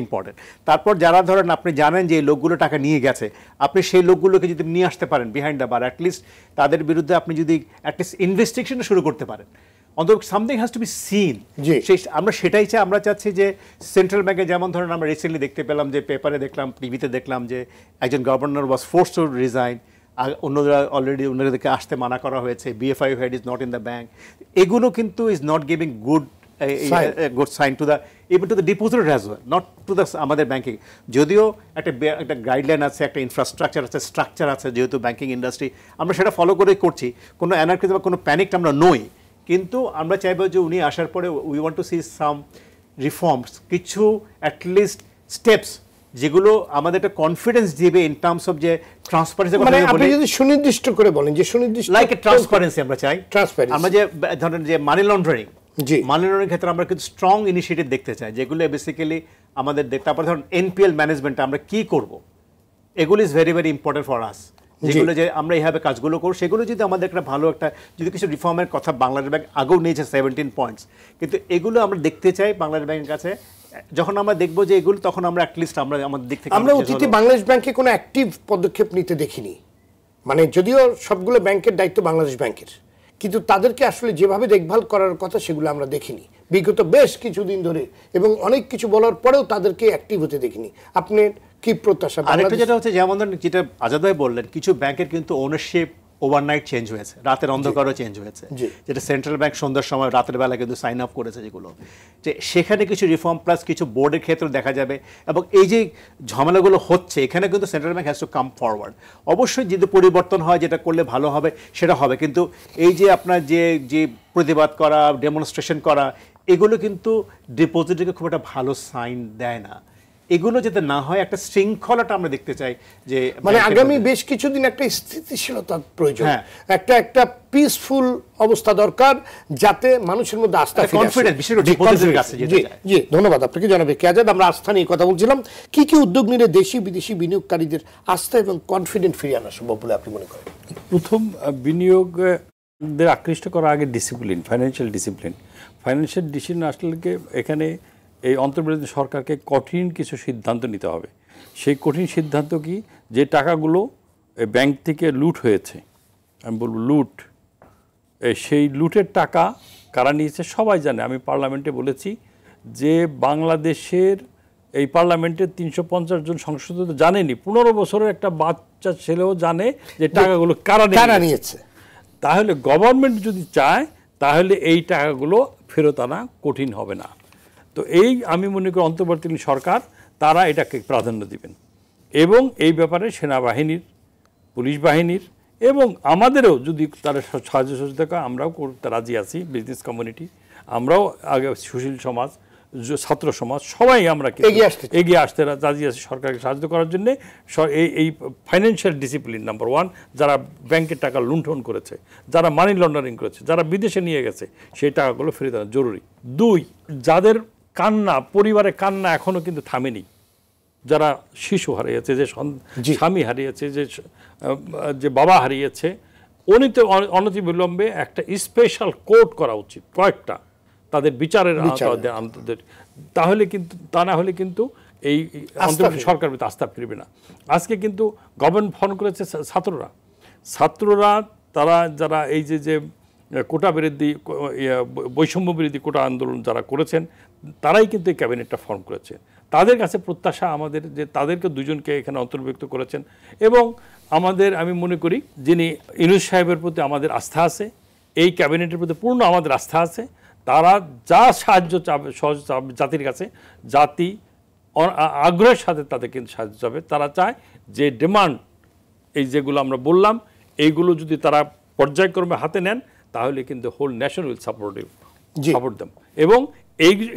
ইম্পর্টেন্ট। তারপর যারা ধরেন আপনি জানেন যে এই লোকগুলো টাকা নিয়ে গেছে, আপনি সেই লোকগুলোকে যদি নিয়ে আসতে পারেন বিহাইন্ড দ্য বার, অ্যাটলিস্ট তাদের বিরুদ্ধে আপনি যদি অ্যাটলিস্ট ইনভেস্টিগেশন শুরু করতে পারেন, অন্তত something has to be seen. আমরা সেটাই চাই। আমরা চাচ্ছি যে সেন্ট্রাল ব্যাংকে যেমন ধরেন আমরা রিসেন্টলি দেখতে পেলাম যে পেপারে দেখলাম, টিভিতে দেখলাম যে একজন governor was force to resign, অন্যরা অলরেডি ওনাদেরকে আসতে মানা করা হয়েছে, BFI head is not in the bank. এগুলো কিন্তু is not giving good sign to the even to the depositor as well, not to the আমাদের ব্যাংকিং। যদিও একটা গাইডলাইন আছে, একটা ইনফ্রাস্ট্রাকচার আছে, স্ট্রাকচার আছে, যেহেতু ব্যাংকিং ইন্ডাস্ট্রি আমরা সেটা ফলো করেই করছি, কোনো অ্যানার্কি বা কোনো প্যানিকড আমরা নই। কিন্তু আমরা চাইবো যে উনি আসার পরে we want to see some reforms, কিছু অ্যাটলিস্ট স্টেপস যেগুলো আমাদের একটা কনফিডেন্স দিবে ইন টার্মস অফ যে ট্রান্সপারেন্সি। মানে আপনি যদি সুনির্দিষ্ট করে বলেন যে সুনির্দিষ্ট লাইক এ ট্রান্সপারেন্সি আমরা চাই। আমরা যে ধরেন যে মানি লন্ডারিং ক্ষেত্রে আমরা কিন্তু স্ট্রং ইনিশিয়েটিভ দেখতে চাই, যেগুলো বেসিক্যালি আমাদের তারপর ধরুন NPL ম্যানেজমেন্ট আমরা কি করব, এগুলো is very very important for us. যেগুলো যে আমরা এইভাবে কাজগুলো করব, সেগুলো যদি আমাদের একটা ভালো একটা যদি কিছু রিফর্মের কথা বাংলাদেশ ব্যাংক আগেও নিয়েছে 17 পয়েন্টস, কিন্তু এগুলো আমরা দেখতে চাই বাংলাদেশ ব্যাংকের কাছে। যখন আমরা দেখবো যে এগুলো, তখন আমরা অ্যাটলিস্ট আমরা আমাদের দিক থেকে আমরা অতীতে বাংলাদেশ ব্যাংকে কোনো অ্যাক্টিভ পদক্ষেপ নিতে দেখিনি। মানে যদিও সবগুলো ব্যাংকের দায়িত্ব বাংলাদেশ ব্যাংকের, কিন্তু তাদেরকে আসলে যেভাবে দেখভাল করার কথা সেগুলো আমরা দেখিনি বিগত বেশ কিছুদিন ধরে, এবং অনেক কিছু বলার পরেও তাদেরকে অ্যাক্টিভ হতে দেখিনি। আপনার কি প্রত্যাশা? আরেকটা যেটা হচ্ছে, যেমন যেটা আজাদ ভাই বললেন, কিছু ব্যাংকের কিন্তু ওনারশিপ ওভারনাইট চেঞ্জ হয়েছে, রাতের অন্ধকারও চেঞ্জ হয়েছে, যেটা সেন্ট্রাল ব্যাংক সন্ধ্যার সময় রাতের বেলা কিন্তু সাইন আপ করেছে, যেগুলো যে সেখানে কিছু রিফর্ম প্লাস কিছু বোর্ডের ক্ষেত্রে দেখা যাবে। এবং এই যে ঝামেলাগুলো হচ্ছে, এখানে কিন্তু central bank has to come forward. অবশ্যই যদি পরিবর্তন হয়, যেটা করলে ভালো হবে সেটা হবে, কিন্তু এই যে আপনার যে প্রতিবাদ করা, ডেমনস্ট্রেশন করা, এগুলো কিন্তু ডিপোজিটকে খুব একটা ভালো সাইন দেয় না। এগুলো যাতে না হয়, একটা শৃঙ্খলাটা আমরা দেখতে চাই, যে মানে আগামী বেশ কিছুদিন একটা স্থিতিশীলতার প্রয়োজন, একটা পিসফুল অবস্থা দরকার, যাতে মানুষের মধ্যে আস্থা ফিরে আসে, কনফিডেন্স, বিশেষ করে ডিপোজিটের কাছে যেতে চায়। জি, ধন্যবাদ আপনাকে জনাব আজাদ। আমরা আস্থা নিয়ে কথা বলছিলাম। কি কি উদ্যোগ নিলে দেশি বিদেশি বিনিয়োগকারীদের আস্থা এবং কনফিডেন্ট ফিরিয়ে আনা সম্ভব বলে আপনি মনে করেন? প্রথম, বিনিয়োগদের আকৃষ্ট করার আগে ডিসিপ্লিন, ফাইন্যান্সিয়াল ডিসিপ্লিন আসলে এখানে এই অন্তর্বর্তী সরকারকে কঠিন কিছু সিদ্ধান্ত নিতে হবে। সেই কঠিন সিদ্ধান্ত কি, যে টাকাগুলো ব্যাংক থেকে লুট হয়েছে, আমি বলবো লুট, সেই লুটের টাকা কারা নিয়েছে সবাই জানে। আমি পার্লামেন্টে বলেছি যে বাংলাদেশের এই পার্লামেন্টের 350 জন সংসদ জানেনি 15 বছরের একটা বাচ্চা ছেলেও জানে যে টাকাগুলো কারা নিয়েছে। তাহলে গভর্নমেন্ট যদি চায় তাহলে এই টাকাগুলো ফেরত আনা কঠিন হবে না। তো এই আমি মনে করি অন্তর্বর্তীকালীন সরকার তারা এটাকে প্রাধান্য দিবেন এবং এই ব্যাপারে সেনাবাহিনীর, পুলিশ বাহিনীর এবং আমাদেরও যদি তারা সাহায্য সহযোগিতা করে আমরাও করতে রাজি আছি। বিজনেস কমিউনিটি আমরাও আগে সুশীল সমাজ, ছাত্র সমাজ সবাই আমরা এগিয়ে আসতে রাজি আছি সরকারকে সাহায্য করার জন্য। এই ফাইন্যান্সিয়াল ডিসিপ্লিন নাম্বার 1, যারা ব্যাংকের টাকা লুণ্ঠন করেছে, যারা মানি লন্ডারিং করেছে, যারা বিদেশে নিয়ে গেছে, সেই টাকাগুলো ফেরত আনা জরুরি। 2, যাদের কান্না, পরিবারে কান্না এখনো কিন্তু থামেনি, যারা শিশু হারিয়েছে, যে স্বামী হারিয়েছে, যে বাবা হারিয়েছে, অনতিবিলম্বে একটা স্পেশাল কোর্ট করা উচিত, কয়েকটা তাদের বিচারের আন্তর্জাতিক। তাহলে কিন্তু তা না হলে কিন্তু এই সরকার আস্থা ফিরবে না। আজকে কিন্তু গভর্নমেন্ট ফোন করেছে ছাত্ররা তারা যারা এই যে কোটা বিরোধী, বৈষম্য বিরোধী কোটা আন্দোলন যারা করেছেন, তারাই কিন্তু এই ক্যাবিনেটটা ফর্ম করেছে। তাদের কাছে প্রত্যাশা আমাদের যে তাদেরকে দুজনকে এখানে অন্তর্ভুক্ত করেছেন এবং আমি মনে করি যিনি ইউনূস সাহেবের প্রতি আমাদের আস্থা আছে, এই ক্যাবিনেটের প্রতি পূর্ণ আমাদের আস্থা আছে। তারা যা সাহায্য চাবে জাতির কাছে, জাতি আগ্রহের সাথে তাদের কিন্তু সাহায্য চাবে। তারা চায় যে ডিমান্ড এই যেগুলো আমরা বললাম, এইগুলো যদি তারা পর্যায়ক্রমে হাতে নেন তাহলে কিন্তু whole nation will support them এবং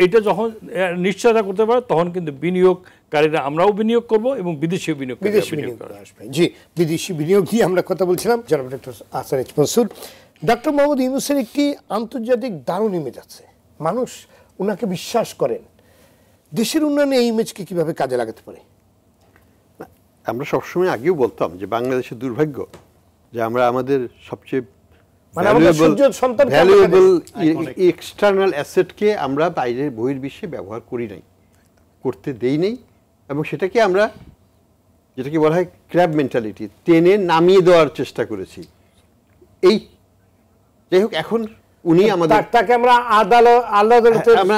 এটা যখন নিশ্চয়তা করতে পারে তখন কিন্তু বিনিয়োগকারীরা আমরাও বিনিয়োগ করব এবং বিদেশি বিনিয়োগ আসবে। জি, বিদেশি বিনিয়োগ নিয়ে আমরা কথা বলছিলাম। জনাব doctor Ahsan H Mansur, doctor Mohammad ইউনূসের একটি আন্তর্জাতিক দারুণ ইমেজ আছে, মানুষ ওনাকে বিশ্বাস করেন। দেশের উন্নয়নে এই ইমেজকে কিভাবে কাজে লাগাতে পারে? আমরা সবসময় আগেও বলতাম যে বাংলাদেশের দুর্ভাগ্য যে আমরা আমাদের সবচেয়ে ভ্যালুয়েবল এক্সটার্নাল অ্যাসেটকে আমরা বাইরের বহির্বিশ্বে ব্যবহার করি নাই, করতে দেই নেই, এবং সেটাকে আমরা যেটাকে বলা হয় ক্র্যাব মেন্টালিটি, টেনে নামিয়ে দেওয়ার চেষ্টা করেছি। এই যাই হোক, এখন উনি আমাদের তাকে আমরা আমরা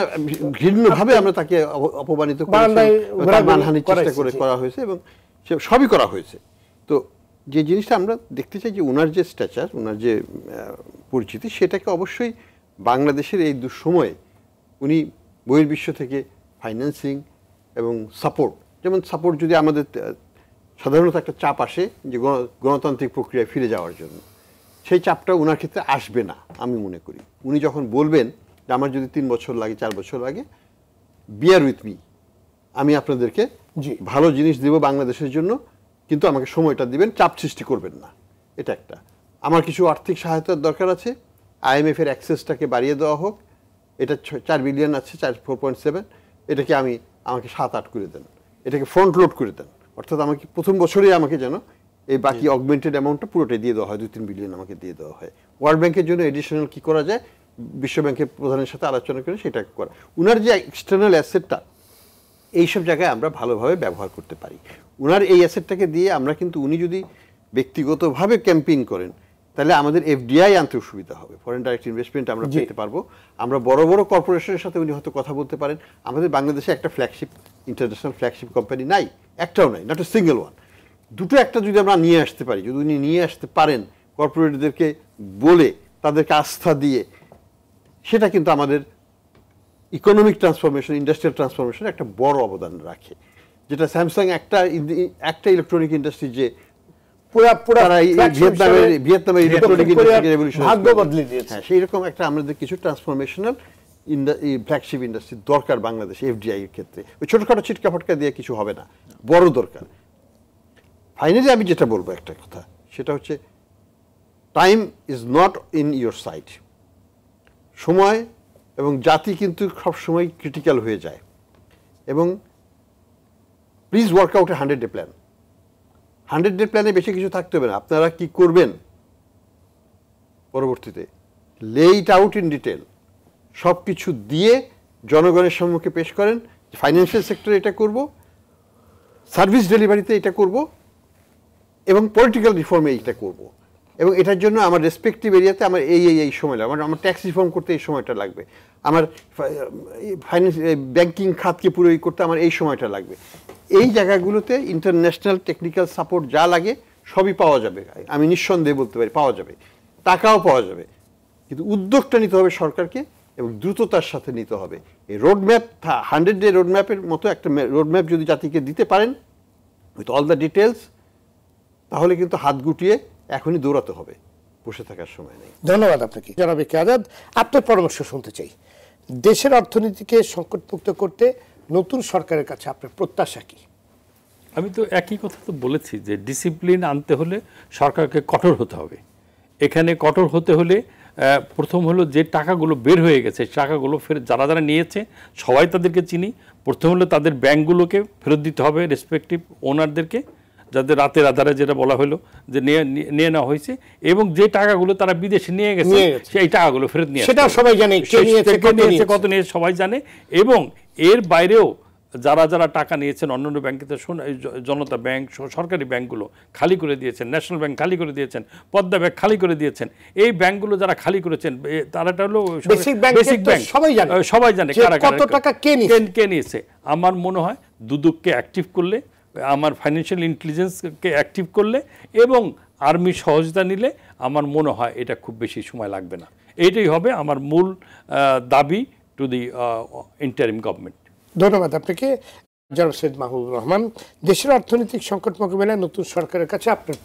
ঘৃণ্যভাবে আমরা তাকে অপমানিত মানহানির চেষ্টা করা হয়েছে এবং সবই করা হয়েছে। তো যে জিনিসটা আমরা দেখতে চাই যে ওনার যে স্ট্যাচার, ওনার যে পরিচিতি, সেটাকে অবশ্যই বাংলাদেশের এই দুঃসময়ে উনি বহির্বিশ্ব থেকে ফাইন্যান্সিং এবং সাপোর্ট, যেমন সাপোর্ট যদি আমাদের সাধারণত একটা চাপ আসে যে গণতান্ত্রিক প্রক্রিয়ায় ফিরে যাওয়ার জন্য, সেই চাপটা ওনার ক্ষেত্রে আসবে না আমি মনে করি। উনি যখন বলবেন যে আমার যদি 3 বছর লাগে, 4 বছর লাগে, বিয়ার উইথ মি, আমি আপনাদেরকে ভালো জিনিস দেব বাংলাদেশের জন্য, কিন্তু আমাকে সময়টা দিবেন, চাপ সৃষ্টি করবেন না। এটা একটা। আমার কিছু আর্থিক সহায়তার দরকার আছে, IMF-এর অ্যাক্সেসটাকে বাড়িয়ে দেওয়া হোক, এটা 4 বিলিয়ন আছে, 4.7, এটাকে আমাকে 7-8 করে দেন, এটাকে ফ্রন্ট লোড করে দেন, অর্থাৎ আমাকে প্রথম বছরেই আমাকে যেন এই বাকি অগমেন্টেড অ্যামাউন্টটা পুরোটাই দিয়ে দেওয়া হয়, 2-3 বিলিয়ন আমাকে দিয়ে দেওয়া হয়। ওয়ার্ল্ড ব্যাংকের জন্য এডিশনাল কী করা যায়, বিশ্ব ব্যাংকের প্রধানের সাথে আলোচনা করে সেটা করা। উনার যে এক্সটার্নাল অ্যাসেটটা, এইসব জায়গায় আমরা ভালোভাবে ব্যবহার করতে পারি। উনার এই অ্যাসেটটাকে দিয়ে আমরা কিন্তু, উনি যদি ব্যক্তিগতভাবে ক্যাম্পেইন করেন তাহলে আমাদের FDI আনতে সুবিধা হবে, ফরেন ডাইরেক্ট ইনভেস্টমেন্ট আমরা পেতে পারবো। আমরা বড় বড় কর্পোরেশনের সাথে উনি হয়তো কথা বলতে পারেন। আমাদের বাংলাদেশে একটা ইন্টারন্যাশনাল ফ্ল্যাগশিপ কোম্পানি নাই, একটাও নাই, নট এ সিঙ্গেল ওয়ান। দুটো একটা যদি আমরা নিয়ে আসতে পারি, যদি উনি নিয়ে আসতে পারেন কর্পোরেটদেরকে বলে, তাদেরকে আস্থা দিয়ে, সেটা কিন্তু আমাদের ইকোনমিক ট্রান্সফরমেশন, ইন্ডাস্ট্রিয়াল ট্রান্সফরমেশন একটা বড় অবদান রাখে। যেটা স্যামসাং একটা ইলেকট্রনিক ইন্ডাস্ট্রি যে ভিয়েতনামের ইলেকট্রনিক ইন্ডাস্ট্রি রেভলিউশন ভাগ্য বদলে দিয়েছে, হ্যাঁ, সেই রকম একটা আমাদের কিছু ট্রান্সফরমেশনাল ফ্ল্যাগশিপ ইন্ডাস্ট্রি দরকার বাংলাদেশে FDI এর ক্ষেত্রে। ওই ছোটখাটো ছিটকা ফটকা দিয়ে কিছু হবে না, বড় দরকার। ফাইনালি আমি যেটা বলবো একটা কথা, সেটা হচ্ছে time is not in your side. সময় এবং জাতি কিন্তু সবসময় ক্রিটিক্যাল হয়ে যায়, এবং please work out A 100-day plan. 100-day প্ল্যানে বেশি কিছু থাকতে হবে না। আপনারা কি করবেন পরবর্তীতে, লে ইট আউট ইন ডিটেল, সব কিছু দিয়ে জনগণের সম্মুখে পেশ করেন। ফাইন্যান্সিয়াল সেক্টরে এটা করব, সার্ভিস ডেলিভারিতে এটা করব, এবং পলিটিক্যাল রিফর্মে এইটা করব, এবং এটার জন্য আমার রেসপেক্টিভ এরিয়াতে আমার এই সময় লাগবে। আমার ট্যাক্স রিফর্ম করতে এই সময়টা লাগবে, আমার ফাইন্যান্স ব্যাংকিং খাতকে পুরো করতে আমার এই সময়টা লাগবে। এই জায়গাগুলোতে ইন্টারন্যাশনাল টেকনিক্যাল সাপোর্ট যা লাগে সবই পাওয়া যাবে, আমি নিঃসন্দেহে বলতে পারি পাওয়া যাবে, টাকাও পাওয়া যাবে, কিন্তু উদ্যোগটা নিতে হবে সরকারকে এবং দ্রুততার সাথে নিতে হবে। এই রোডম্যাপ 100 ডে রোডম্যাপের মতো একটা রোডম্যাপ যদি জাতিকে দিতে পারেন উইথ অল দ্য ডিটেলস, তাহলে কিন্তু হাত গুটিয়ে এখনই দৌড়াতে হবে, বসে থাকার সময় নেই। ধন্যবাদ আপনাকে জনাব একে আজাদ। আপনার পরামর্শ শুনতে চাই। দেশের অর্থনীতিকে সংকটমুক্ত করতে নতুন সরকারের কাছে আপনার প্রত্যাশা কি? আমি তো একই কথা তো বলেছি যে ডিসিপ্লিন আনতে হলে সরকারকে কঠোর হতে হবে। এখানে কঠোর হতে হলে প্রথম হলো যে টাকাগুলো বের হয়ে গেছে টাকাগুলো ফেরত যারা যারা নিয়েছে সবাই তাদেরকে চিনি। প্রথম হলো তাদের ব্যাংকগুলোকে ফেরত দিতে হবে রেসপেক্টিভ ওনারদেরকে, যাদের রাতের আধারে যেটা বলা হলো যে নিয়ে নেওয়া হয়েছে, এবং যে টাকাগুলো তারা বিদেশে নিয়ে গেছে সেই টাকাগুলো ফেরত নিয়ে সেটা সবাই জানে, কত নিয়েছে সবাই জানে। এবং এর বাইরেও যারা যারা টাকা নিয়েছেন অন্যান্য ব্যাংকে, জনতা ব্যাংক, সরকারি ব্যাংকগুলো খালি করে দিয়েছেন, ন্যাশনাল ব্যাংক খালি করে দিয়েছেন, পদ্মা ব্যাংক খালি করে দিয়েছেন। এই ব্যাংকগুলো যারা খালি করেছেন তারা হলো বেসিক ব্যাংক, সবাই জানে কত টাকা কে নিয়েছে। আমার মনে হয় দুদককে অ্যাক্টিভ করলে, আমার ফাইন্যান্সিয়াল ইন্টেলিজেন্সকে অ্যাক্টিভ করলে এবং আর্মি সহযোগিতা নিলে আমার মনে হয় এটা খুব বেশি সময় লাগবে না। এইটাই হবে আমার মূল দাবি টু দি ইন্টারিম গভর্নমেন্ট। ধন্যবাদ আপনাকে জনাব সৈয়দ মাহবুবুর রহমান। দেশের অর্থনৈতিক সংকট মোকাবিলায় নতুন সরকারের কাছে আপনার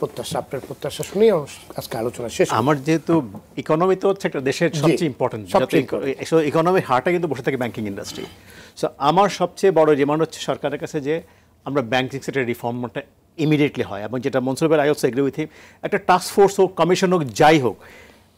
প্রত্যাশা শুনেই আজকে আলোচনা শেষ। আমার যেহেতু ইকোনমি তো হচ্ছে একটা দেশের সবচেয়ে ইম্পর্টেন্ট, ইকোনমির হার্টে কিন্তু বসে থাকে ব্যাংকিং ইন্ডাস্ট্রি। সো আমার সবচেয়ে বড় ডিমান্ড হচ্ছে সরকারের কাছে যে আমরা ব্যাংকিং সেক্টরের রিফর্মটা ইমিডিয়েটলি হয়, এবং যেটা মনসুর ভাই I also agree with him, একটা টাস্ক ফোর্স হোক, কমিশন হোক, যাই হোক,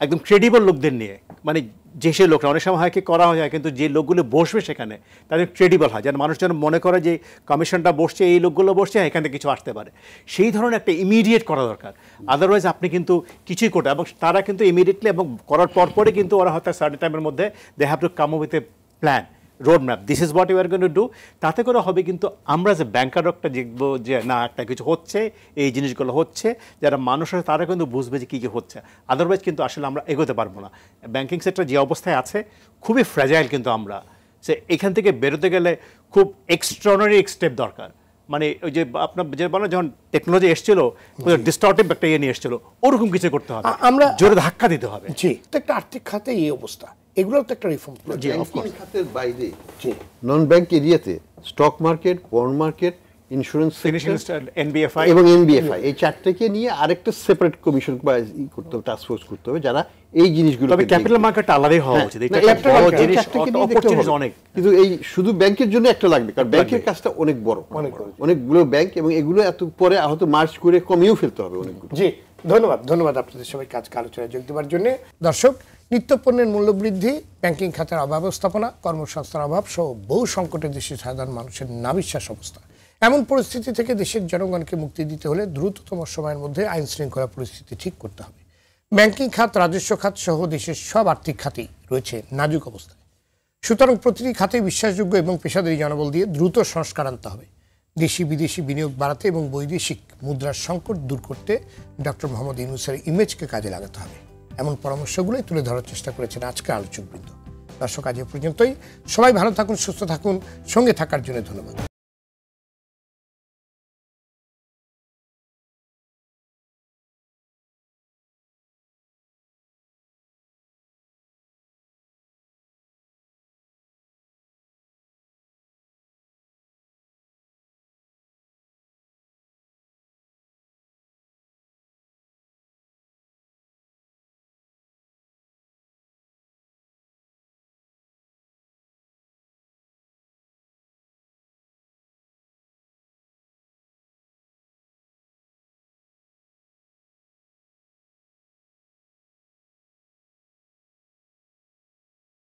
একদম ক্রেডিবল লোকদের নিয়ে, মানে যে সে লোকরা অনেক সময় হয় কি করা হয়, কিন্তু যে লোকগুলো বসবে সেখানে তাদের ক্রেডিবল হয়, যেন মানুষ যেন মনে করে যে কমিশনটা বসছে, এই লোকগুলো বসছে, এখান থেকে কিছু আসতে পারে। সেই ধরনের একটা ইমিডিয়েট করা দরকার, আদারওয়াইজ আপনি কিন্তু কিছুই করতে, এবং তারা কিন্তু ইমিডিয়েটলি এবং করার পরপরই কিন্তু ওরা হয়তো সার্টেন টাইমের মধ্যে they have to come with a plan, road map, this is what you are going to do. তাতে করে হবে কিন্তু আমরা যে ব্যাংকাররা দেখবো যে না একটা কিছু হচ্ছে, এই জিনিসগুলো হচ্ছে, যারা মানুষ আছে তারা কিন্তু বুঝবে যে কী কী হচ্ছে। আদারওয়াইজ কিন্তু আসলে আমরা এগোতে পারবো না। ব্যাংকিং সেক্টর যে অবস্থায় আছে খুবই ফ্র্যাজাইল, কিন্তু আমরা সে এখান থেকে বেরোতে গেলে খুব এক্সট্রাঅর্ডিনারি স্টেপ দরকার। মানে ওই যে আপনার যে বলেন যখন টেকনোলজি এসেছিল ডিস্টর্টিভ একটা ইয়ে নিয়ে এসেছিল, ওরকম কিছু করতে হবে, আমরা জোরে ধাক্কা দিতে হবে। জি, তো একটা আর্থিক খাতে এই অবস্থা, এগুলো তো একটা রিফর্ম। খাতের বাইরে নন ব্যাংক এরিয়াতে stock market, bond market, insurance, NBFI এবং এনবিএফআই, এই চারটাকে নিয়ে আরেকটা সেপারেট কমিশন বা করতে হবে, টাস্ক ফোর্স করতে হবে, যারা এই জিনিসগুলো, তবে ক্যাপিটাল মার্কেট আলাদাই হওয়া উচিত। অনেক, কিন্তু এই শুধু ব্যাংকের জন্য একটা লাগবে, কারণ ব্যাংকের কাজটা অনেক বড়, অনেকগুলো ব্যাংক, এবং এগুলো এত পরে হয়তো মার্চ করে কমিয়েও ফেলতে হবে অনেকগুলো। জি, ধন্যবাদ আপনাদের সবাইকে আজকে আলোচনায় যোগ দেওয়ার জন্য। দর্শক, নিত্যপণ্যের মূল্যবৃদ্ধি, ব্যাংকিং খাতের অব্যবস্থাপনা, কর্মসংস্থান অভাব সহ বহু সংকটে দেশের সাধারণ মানুষের নাবিশ্বাস অবস্থা। এমন পরিস্থিতি থেকে দেশের জনগণকে মুক্তি দিতে হলে দ্রুততম সময়ের মধ্যে আইন শৃঙ্খলা পরিস্থিতি ঠিক করতে হবে। ব্যাংকিং খাত, রাজস্ব খাত সহ দেশের সব আর্থিক খাতেই রয়েছে নাজুক অবস্থায়। সুতরাং প্রতিটি খাতে বিশ্বাসযোগ্য এবং পেশাদারী জনবল দিয়ে দ্রুত সংস্কার আনতে হবে। দেশি বিদেশি বিনিয়োগ বাড়াতে এবং বৈদেশিক মুদ্রার সংকট দূর করতে ডক্টর মোহাম্মদ ইউনূসের ইমেজকে কাজে লাগাতে হবে। এমন পরামর্শগুলোই তুলে ধরার চেষ্টা করেছেন আজকের আলোচকবৃন্দ। দর্শক, আজ এ পর্যন্তই। সবাই ভালো থাকুন, সুস্থ থাকুন, সঙ্গে থাকার জন্য ধন্যবাদ।